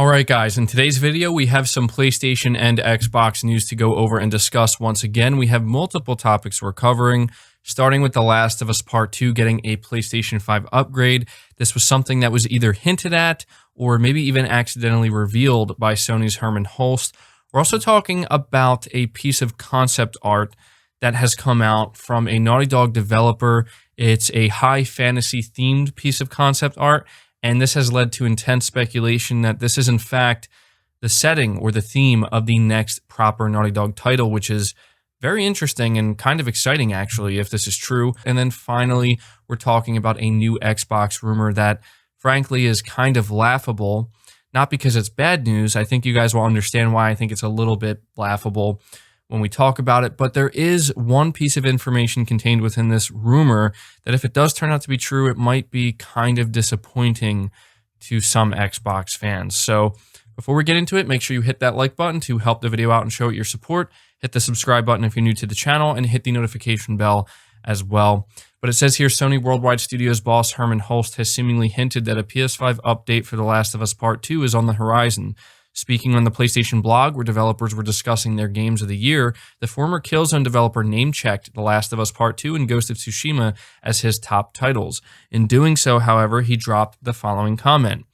Alright guys, in today's video we have some PlayStation and Xbox news to go over and discuss once again. We have multiple topics we're covering, starting with The Last of Us Part 2 getting a PlayStation 5 upgrade. This was something that was either hinted at or maybe even accidentally revealed by Sony's Hermen Hulst. We're also talking about a piece of concept art that has come out from a Naughty Dog developer. It's a high fantasy themed piece of concept art. And this has led to intense speculation that this is in fact the setting or the theme of the next proper Naughty Dog title, which is very interesting and kind of exciting actually if this is true. And then finally, we're talking about a new Xbox rumor that frankly is kind of laughable, not because it's bad news. I think you guys will understand why I think it's a little bit laughable when we talk about it, but there is one piece of information contained within this rumor that if it does turn out to be true, it might be kind of disappointing to some Xbox fans. So before we get into it, make sure you hit that like button to help the video out and show it your support. Hit the subscribe button if you're new to the channel and hit the notification bell as well. But it says here, Sony Worldwide Studios boss Hermen Hulst has seemingly hinted that a PS5 update for The Last of Us Part 2 is on the horizon. Speaking on the PlayStation blog, where developers were discussing their games of the year, the former Killzone developer name-checked The Last of Us Part 2 and Ghost of Tsushima as his top titles. In doing so, however, he dropped the following comment.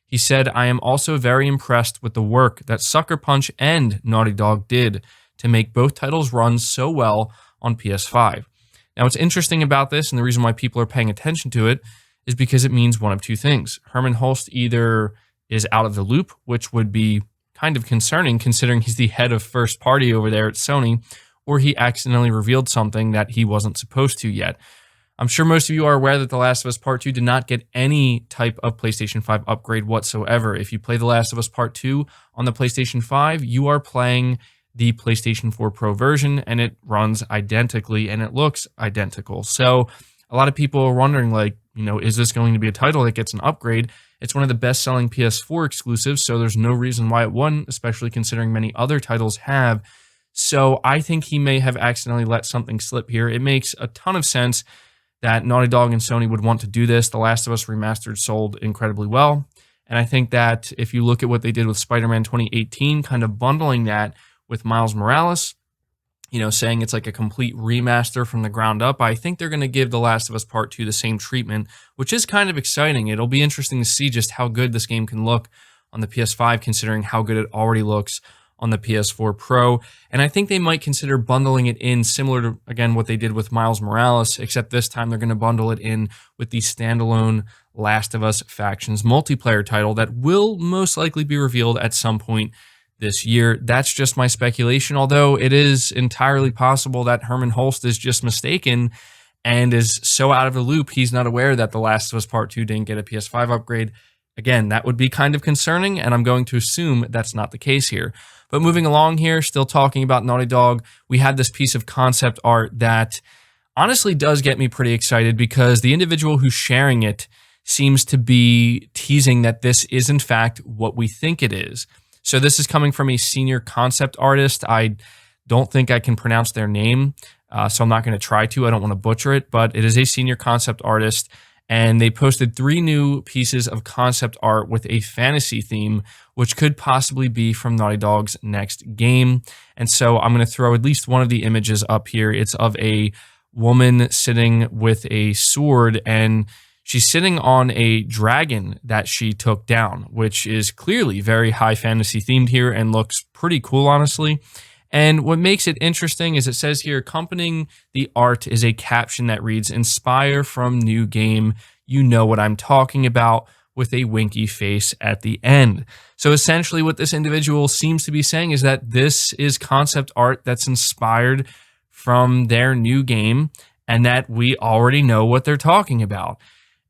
He said, "I am also very impressed with the work that Sucker Punch and Naughty Dog did to make both titles run so well on PS5. Now, what's interesting about this, and the reason why people are paying attention to it, is because it means one of two things. Hermen Hulst either is out of the loop, which would be kind of concerning considering he's the head of first party over there at Sony, or he accidentally revealed something that he wasn't supposed to yet. I'm sure most of you are aware that The Last of Us Part 2 did not get any type of PlayStation 5 upgrade whatsoever. If you play The Last of Us Part 2 on the PlayStation 5, you are playing the PlayStation 4 Pro version, and it runs identically, and it looks identical. So a lot of people are wondering, like, is this going to be a title that gets an upgrade? It's one of the best-selling PS4 exclusives, so there's no reason why it wouldn't, especially considering many other titles have. So I think he may have accidentally let something slip here. It makes a ton of sense that Naughty Dog and Sony would want to do this. The Last of Us Remastered sold incredibly well, and I think that if you look at what they did with Spider-Man 2018, kind of bundling that with Miles Morales, saying it's like a complete remaster from the ground up, I think they're going to give The Last of Us Part 2 the same treatment, which is kind of exciting. It'll be interesting to see just how good this game can look on the PS5, considering how good it already looks on the PS4 Pro. And I think they might consider bundling it in similar to, again, what they did with Miles Morales, except this time they're going to bundle it in with the standalone Last of Us Factions multiplayer title that will most likely be revealed at some point this year. That's just my speculation, although it is entirely possible that Hermen Hulst is just mistaken and is so out of the loop he's not aware that The Last of Us Part 2 didn't get a PS5 upgrade. Again, that would be kind of concerning, and I'm going to assume that's not the case here. But moving along here, still talking about Naughty Dog, we had this piece of concept art that honestly does get me pretty excited because the individual who's sharing it seems to be teasing that this is in fact what we think it is. So this is coming from a senior concept artist. I don't think I can pronounce their name, so I'm not going to try to. I don't want to butcher it, but it is a senior concept artist, and they posted 3 new pieces of concept art with a fantasy theme, which could possibly be from Naughty Dog's next game. And so I'm going to throw at least one of the images up here. It's of a woman sitting with a sword, and she's sitting on a dragon that she took down, which is clearly very high fantasy themed here and looks pretty cool, honestly. And what makes it interesting is it says here, accompanying the art is a caption that reads, "Inspire from new game. You know what I'm talking about," with a winky face at the end. So essentially what this individual seems to be saying is that this is concept art that's inspired from their new game and that we already know what they're talking about.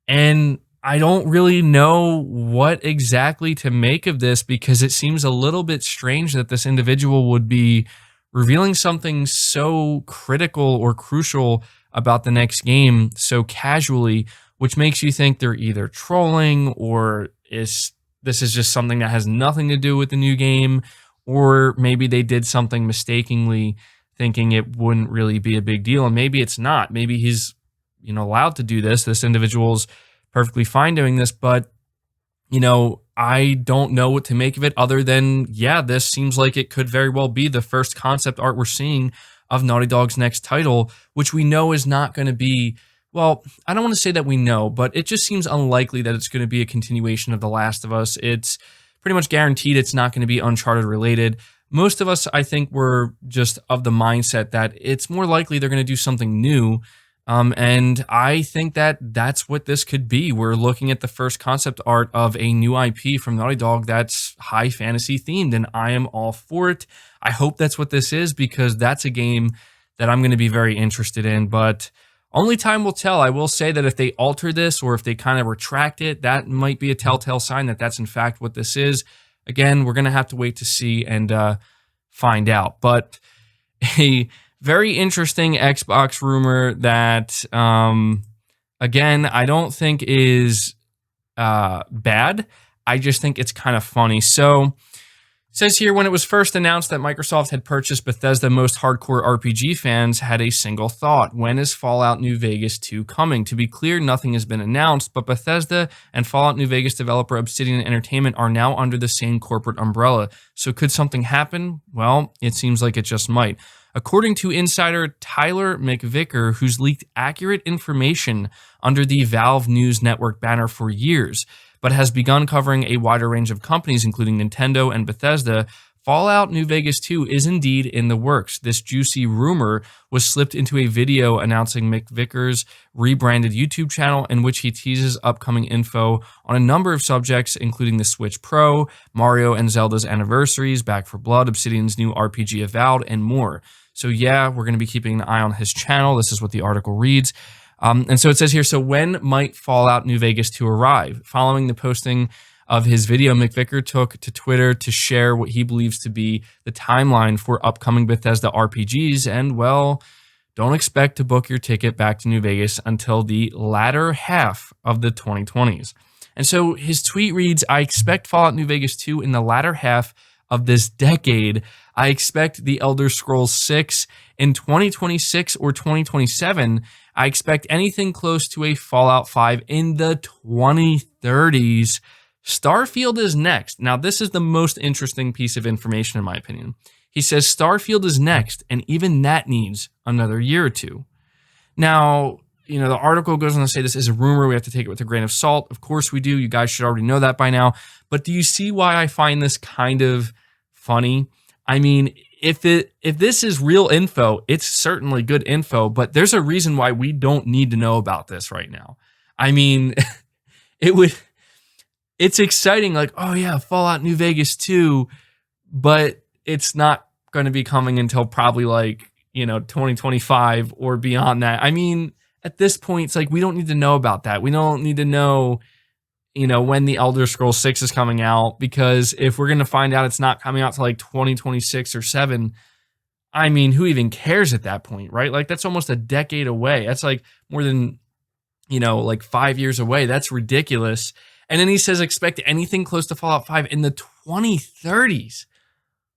And I don't really know what exactly to make of this because it seems a little bit strange that this individual would be revealing something so critical or crucial about the next game so casually, which makes you think they're either trolling or this is just something that has nothing to do with the new game, or maybe they did something mistakenly thinking it wouldn't really be a big deal, and maybe it's not. Maybe he's allowed to do this. This individual's perfectly fine doing this, but I don't know what to make of it other than, yeah, this seems like it could very well be the first concept art we're seeing of Naughty Dog's next title, which we know is not going to be, well, I don't want to say that we know, but it just seems unlikely that it's going to be a continuation of The Last of Us. It's pretty much guaranteed it's not going to be Uncharted related. Most of us, I think, were just of the mindset that it's more likely they're going to do something new. And I think that that's what this could be. We're looking at the first concept art of a new IP from Naughty Dog that's high fantasy themed, and I am all for it. I hope that's what this is, because that's a game that I'm going to be very interested in, but only time will tell. I will say that if they alter this or if they kind of retract it, that might be a telltale sign that that's in fact what this is. Again, we're going to have to wait to see and find out. But a very interesting Xbox rumor that, again, I don't think is bad. I just think it's kind of funny. So it says here, when it was first announced that Microsoft had purchased Bethesda, most hardcore RPG fans had a single thought: when is Fallout New Vegas 2 coming? To be clear, nothing has been announced, but Bethesda and Fallout New Vegas developer Obsidian Entertainment are now under the same corporate umbrella. So could something happen? Well, it seems like it just might. According to insider Tyler McVicker, who's leaked accurate information under the Valve News Network banner for years, but has begun covering a wider range of companies, including Nintendo and Bethesda, Fallout New Vegas 2 is indeed in the works. This juicy rumor was slipped into a video announcing McVicker's rebranded YouTube channel, in which he teases upcoming info on a number of subjects, including the Switch Pro, Mario and Zelda's anniversaries, Back 4 Blood, Obsidian's new RPG Avowed, and more. So yeah, we're going to be keeping an eye on his channel. This is what the article reads. And so it says here, so when might Fallout New Vegas 2 arrive? Following the posting of his video, McVicker took to Twitter to share what he believes to be the timeline for upcoming Bethesda RPGs. And, well, don't expect to book your ticket back to New Vegas until the latter half of the 2020s. And so his tweet reads, I expect Fallout New Vegas 2 in the latter half of this decade. I expect The Elder Scrolls 6 in 2026 or 2027. I expect anything close to a Fallout 5 in the 2030s. Starfield is next. Now, this is the most interesting piece of information, in my opinion. He says Starfield is next, and even that needs another year or two. Now, the article goes on to say this is a rumor. We have to take it with a grain of salt. Of course we do. You guys should already know that by now. But do you see why I find this kind of funny? I mean, if this is real info, it's certainly good info, but there's a reason why we don't need to know about this right now. I mean, it's exciting, like, oh yeah, Fallout New Vegas 2, but it's not going to be coming until probably 2025 or beyond that. I mean, at this point, it's like we don't need to know about that. We don't need to know when the Elder Scrolls 6 is coming out, because if we're going to find out it's not coming out to 2026 or 7, I mean, who even cares at that point, right? That's almost a decade away. That's more than, 5 years away. That's ridiculous. And then he says, expect anything close to Fallout 5 in the 2030s.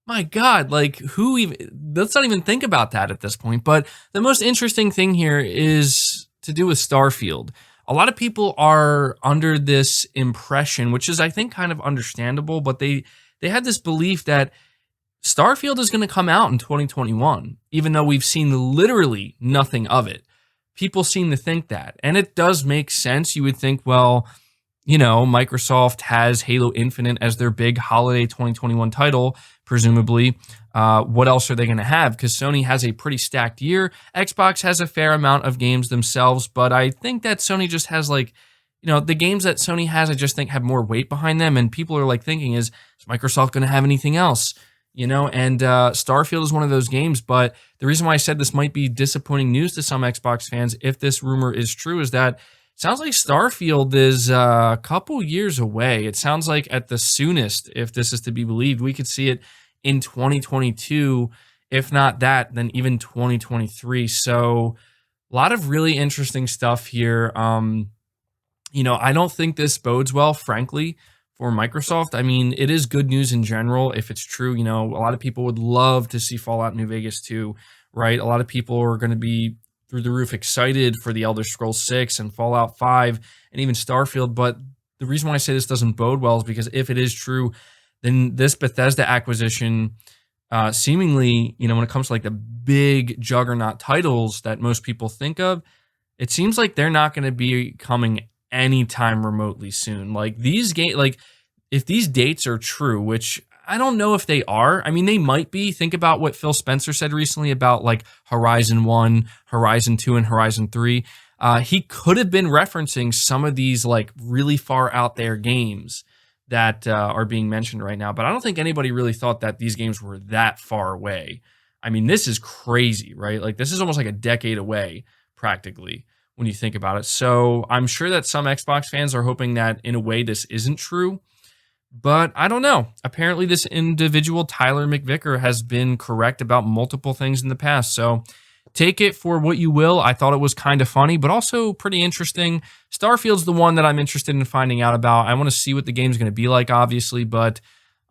My God, who even, let's not even think about that at this point. But the most interesting thing here is to do with Starfield. A lot of people are under this impression, which is, I think, kind of understandable, but they had this belief that Starfield is going to come out in 2021, even though we've seen literally nothing of it. People seem to think that, and it does make sense. You would think, well, Microsoft has Halo Infinite as their big holiday 2021 title, presumably. What else are they going to have? Because Sony has a pretty stacked year. Xbox has a fair amount of games themselves, but I think that Sony just has the games that Sony has, I just think have more weight behind them, and people are thinking, is Microsoft going to have anything else? And Starfield is one of those games, but the reason why I said this might be disappointing news to some Xbox fans, if this rumor is true, is that sounds like Starfield is a couple years away. It sounds like at the soonest, if this is to be believed, we could see it in 2022. If not that, then even 2023. So a lot of really interesting stuff here. I don't think this bodes well, frankly, for Microsoft. I mean, it is good news in general if it's true. A lot of people would love to see Fallout New Vegas 2, right? A lot of people are going to be through the roof excited for the Elder Scrolls 6 and Fallout 5 and even Starfield, but the reason why I say this doesn't bode well is because if it is true, then this Bethesda acquisition, seemingly, you know, when it comes to like the big juggernaut titles that most people think of, it seems like they're not going to be coming anytime remotely soon. Like these like if these dates are true, which I don't know if they are. I mean, they might be. Think about what Phil Spencer said recently about like Horizon 1, Horizon 2, and Horizon 3. He could have been referencing some of these like really far out there games that are being mentioned right now. But I don't think anybody really thought that these games were that far away. I mean, this is crazy, right? Like this is almost like a decade away practically when you think about it. So I'm sure that some Xbox fans are hoping that in a way this isn't true. But I don't know. Apparently, this individual, Tyler McVicker, has been correct about multiple things in the past. So take it for what you will. I thought it was kind of funny, but also pretty interesting. Starfield's the one that I'm interested in finding out about. I want to see what the game's going to be like, obviously, but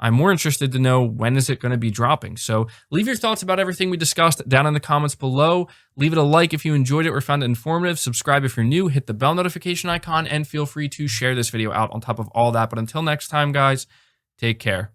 I'm more interested to know when is it going to be dropping. So leave your thoughts about everything we discussed down in the comments below. Leave it a like if you enjoyed it or found it informative. Subscribe if you're new. Hit the bell notification icon and feel free to share this video out on top of all that. But until next time, guys, take care.